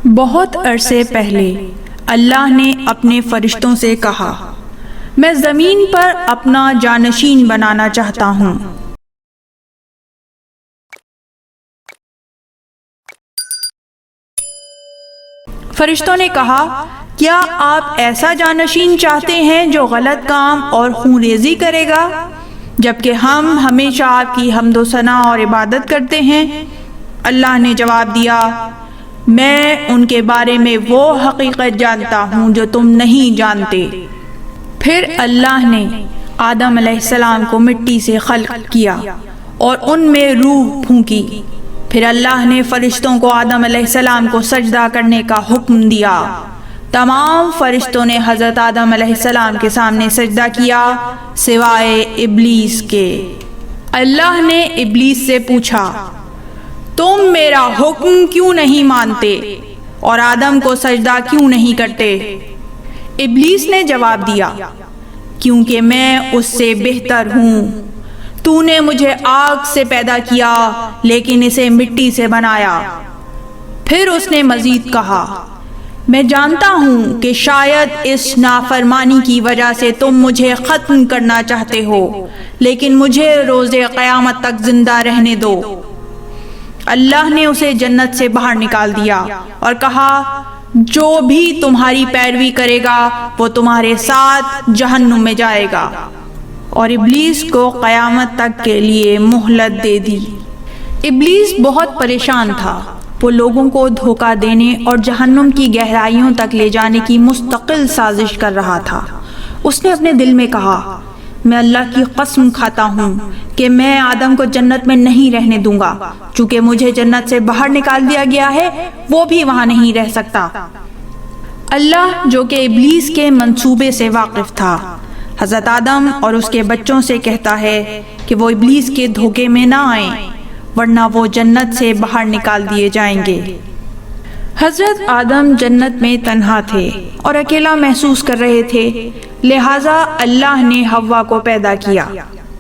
بہت عرصے پہلے اللہ نے اپنے فرشتوں سے کہا، میں زمین پر اپنا جانشین بنانا چاہتا ہوں۔ فرشتوں نے کہا، کیا آپ ایسا جانشین چاہتے ہیں جو غلط کام اور خونریزی کرے گا، جبکہ ہم ہمیشہ آپ کی حمد و ثنا اور عبادت کرتے ہیں؟ اللہ نے جواب دیا، میں ان کے بارے میں وہ حقیقت جانتا ہوں جو تم نہیں جانتے۔ پھر اللہ نے آدم علیہ السلام کو مٹی سے خلق کیا اور ان میں روح پھونکی۔ پھر اللہ نے فرشتوں کو آدم علیہ السلام کو سجدہ کرنے کا حکم دیا۔ تمام فرشتوں نے حضرت آدم علیہ السلام کے سامنے سجدہ کیا سوائے ابلیس کے۔ اللہ نے ابلیس سے پوچھا، تم میرا حکم کیوں نہیں مانتے اور آدم کو سجدہ کیوں نہیں کرتے؟ ابلیس نے جواب دیا، کیونکہ میں اس سے بہتر ہوں۔ تو نے مجھے آگ سے پیدا کیا لیکن اسے مٹی سے بنایا۔ پھر اس نے مزید کہا، میں جانتا ہوں کہ شاید اس نافرمانی کی وجہ سے تم مجھے ختم کرنا چاہتے ہو، لیکن مجھے روز قیامت تک زندہ رہنے دو۔ اللہ نے اسے جنت سے باہر نکال دیا اور کہا، جو بھی تمہاری پیروی کرے گا وہ تمہارے ساتھ جہنم میں جائے گا، اور ابلیس کو قیامت تک کے لیے مہلت دے دی۔ ابلیس بہت پریشان تھا۔ وہ لوگوں کو دھوکہ دینے اور جہنم کی گہرائیوں تک لے جانے کی مستقل سازش کر رہا تھا۔ اس نے اپنے دل میں کہا، میں اللہ کی قسم کھاتا ہوں کہ میں آدم کو جنت میں نہیں رہنے دوں گا، چونکہ مجھے جنت سے باہر نکال دیا گیا ہے، وہ بھی وہاں نہیں رہ سکتا۔ اللہ جو کہ ابلیس کے منصوبے سے واقف تھا، حضرت آدم اور اس کے بچوں سے کہتا ہے کہ وہ ابلیس کے دھوکے میں نہ آئیں، ورنہ وہ جنت سے باہر نکال دیے جائیں گے۔ حضرت آدم جنت میں تنہا تھے اور اکیلا محسوس کر رہے تھے، لہٰذا اللہ نے حوا کو پیدا کیا۔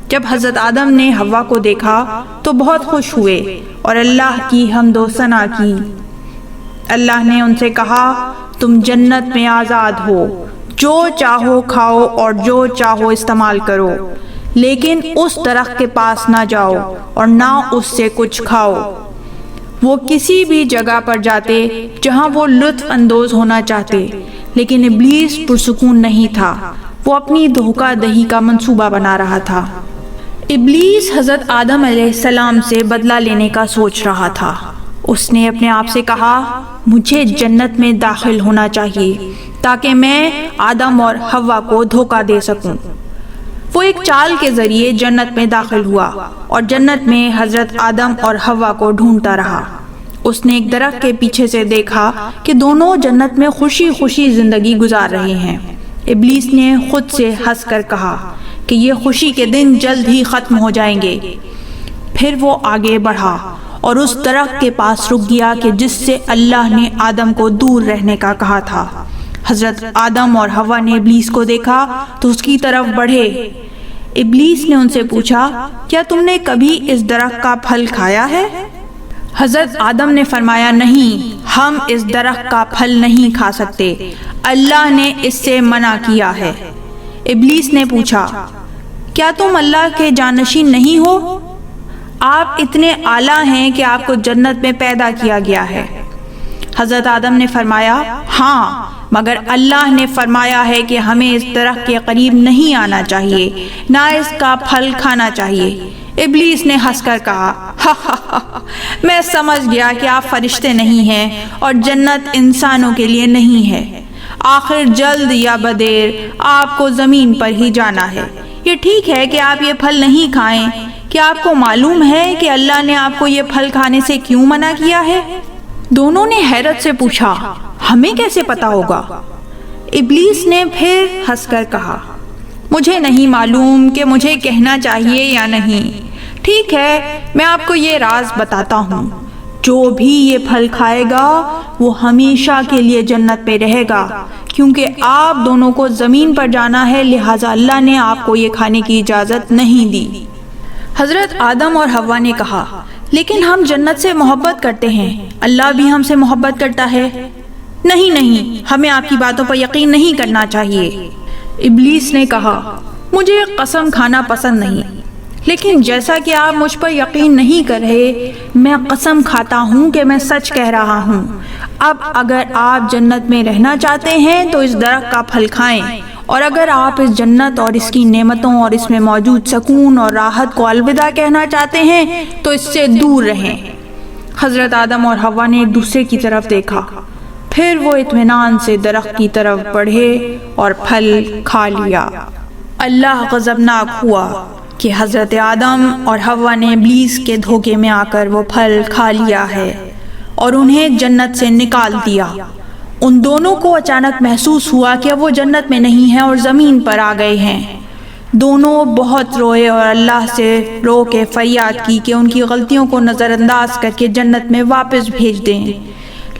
جب حضرت آدم نے حوا کو دیکھا تو بہت خوش ہوئے اور اللہ کی حمد و ثنا کی۔ اللہ نے ان سے کہا، تم جنت میں آزاد ہو، جو چاہو کھاؤ اور جو چاہو استعمال کرو، لیکن اس درخت کے پاس نہ جاؤ اور نہ اس سے کچھ کھاؤ۔ وہ کسی بھی جگہ پر جاتے جہاں وہ لطف اندوز ہونا چاہتے، لیکن ابلیس پرسکون نہیں تھا۔ وہ اپنی دھوکہ دہی کا منصوبہ بنا رہا تھا۔ ابلیس حضرت آدم علیہ السلام سے بدلہ لینے کا سوچ رہا تھا۔ اس نے اپنے آپ سے کہا، مجھے جنت میں داخل ہونا چاہیے تاکہ میں آدم اور حوا کو دھوکہ دے سکوں۔ وہ ایک چال کے ذریعے جنت میں داخل ہوا اور جنت میں حضرت آدم اور حوا کو ڈھونڈتا رہا۔ اس نے ایک درخت کے پیچھے سے دیکھا کہ دونوں جنت میں خوشی خوشی زندگی گزار رہے ہیں۔ ابلیس نے خود سے ہنس کر کہا کہ یہ خوشی کے دن جلد ہی ختم ہو جائیں گے۔ پھر وہ آگے بڑھا اور اس درخت کے پاس رک گیا کہ جس سے اللہ نے آدم کو دور رہنے کا کہا تھا۔ حضرت آدم اور حوا نے ابلیس کو دیکھا تو اس کی طرف بڑھے۔ ابلیس نے ان سے پوچھا، کیا تم نے کبھی اس درخت کا پھل کھایا ہے؟ حضرت آدم نے فرمایا، نہیں، ہم اس درخت کا پھل نہیں کھا سکتے، اللہ نے اس سے منع کیا ہے۔ ابلیس نے پوچھا، کیا تم اللہ کے جانشین نہیں ہو؟ آپ اتنے اعلیٰ ہیں کہ آپ کو جنت میں پیدا کیا گیا ہے۔ حضرت آدم نے فرمایا، ہاں، مگر اللہ نے فرمایا ہے کہ ہمیں اس درخت کے قریب نہیں آنا چاہیے، نہ اس کا پھل کھانا چاہیے۔ ابلیس نے ہنس کر کہا، میں سمجھ گیا کہ آپ فرشتے نہیں ہیں اور جنت انسانوں کے لیے نہیں ہے۔ آخر جلد یا بدیر آپ کو زمین پر ہی جانا ہے۔ یہ ٹھیک ہے کہ آپ یہ پھل نہیں کھائیں۔ کیا آپ کو معلوم ہے کہ اللہ نے آپ کو یہ پھل کھانے سے کیوں منع کیا ہے؟ دونوں نے حیرت سے پوچھا، ہمیں کیسے پتا ہوگا؟ ابلیس نے پھر ہنس کر کہا، مجھے نہیں معلوم کہ مجھے کہنا چاہیے یا نہیں۔ ٹھیک ہے، میں آپ کو یہ راز بتاتا ہوں، جو بھی یہ پھل کھائے گا وہ ہمیشہ کے لیے جنت میں رہے گا، کیونکہ آپ دونوں کو زمین پر جانا ہے، لہٰذا اللہ نے آپ کو یہ کھانے کی اجازت نہیں دی۔ حضرت آدم اور حوا نے کہا، لیکن ہم جنت سے محبت کرتے ہیں، اللہ بھی ہم سے محبت کرتا ہے۔ نہیں، ہمیں آپ کی باتوں پر یقین نہیں کرنا چاہیے۔ ابلیس نے کہا، مجھے قسم کھانا پسند نہیں، لیکن جیسا کہ آپ مجھ پر یقین نہیں کر رہے، میں قسم کھاتا ہوں کہ میں سچ کہہ رہا ہوں۔ اب اگر آپ جنت میں رہنا چاہتے ہیں تو اس درخت کا پھل کھائیں، اور اگر آپ اس جنت اور اس کی نعمتوں اور اس میں موجود سکون اور راحت کو الوداع کہنا چاہتے ہیں تو اس سے دور رہیں۔ حضرت آدم اور حوا نے ایک دوسرے کی طرف دیکھا، پھر وہ اطمینان سے درخت کی طرف بڑھے اور پھل کھا لیا۔ اللہ غضبناک ہوا کہ حضرت آدم اور حوا نے ابلیس کے دھوکے میں آ کر وہ پھل کھا لیا ہے اور انہیں جنت سے نکال دیا۔ ان دونوں کو اچانک محسوس ہوا کہ اب وہ جنت میں نہیں ہیں اور زمین پر آ گئے ہیں۔ دونوں بہت روئے اور اللہ سے رو کے فریاد کی کہ ان کی غلطیوں کو نظر انداز کر کے جنت میں واپس بھیج دیں،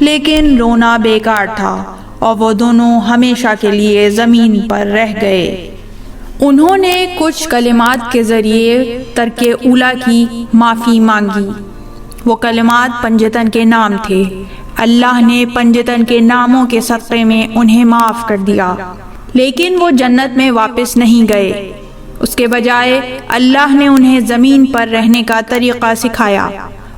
لیکن رونا بیکار تھا اور وہ دونوں ہمیشہ کے لیے زمین پر رہ گئے۔ انہوں نے کچھ کلمات کے ذریعے ترک اولیٰ کی معافی مانگی۔ وہ کلمات پنجتن کے نام تھے۔ اللہ نے پنجتن کے ناموں کے صدقے میں انہیں معاف کر دیا، لیکن وہ جنت میں واپس نہیں گئے۔ اس کے بجائے اللہ نے انہیں زمین پر رہنے کا طریقہ سکھایا،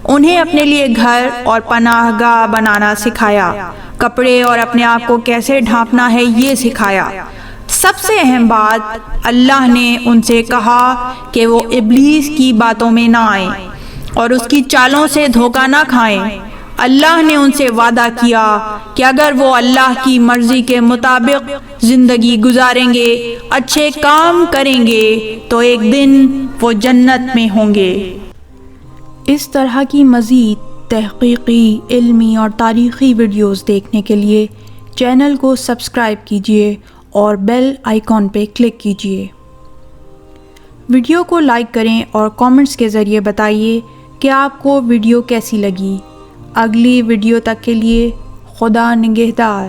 انہیں اپنے لیے گھر اور پناہ گاہ بنانا سکھایا، کپڑے اور اپنے آپ کو کیسے ڈھانپنا ہے یہ سکھایا۔ سب سے اہم بات، اللہ نے ان سے کہا کہ وہ ابلیس کی باتوں میں نہ آئیں اور اس کی چالوں سے دھوکہ نہ کھائیں۔ اللہ نے ان سے وعدہ کیا کہ اگر وہ اللہ کی مرضی کے مطابق زندگی گزاریں گے، اچھے کام کریں گے تو ایک دن وہ جنت میں ہوں گے۔ اس طرح کی مزید تحقیقی، علمی اور تاریخی ویڈیوز دیکھنے کے لیے چینل کو سبسکرائب کیجیے اور بیل آئیکن پہ کلک کیجیے۔ ویڈیو کو لائک کریں اور کامنٹس کے ذریعے بتائیے کہ آپ کو ویڈیو کیسی لگی۔ اگلی ویڈیو تک کے لیے خدا نگہدار۔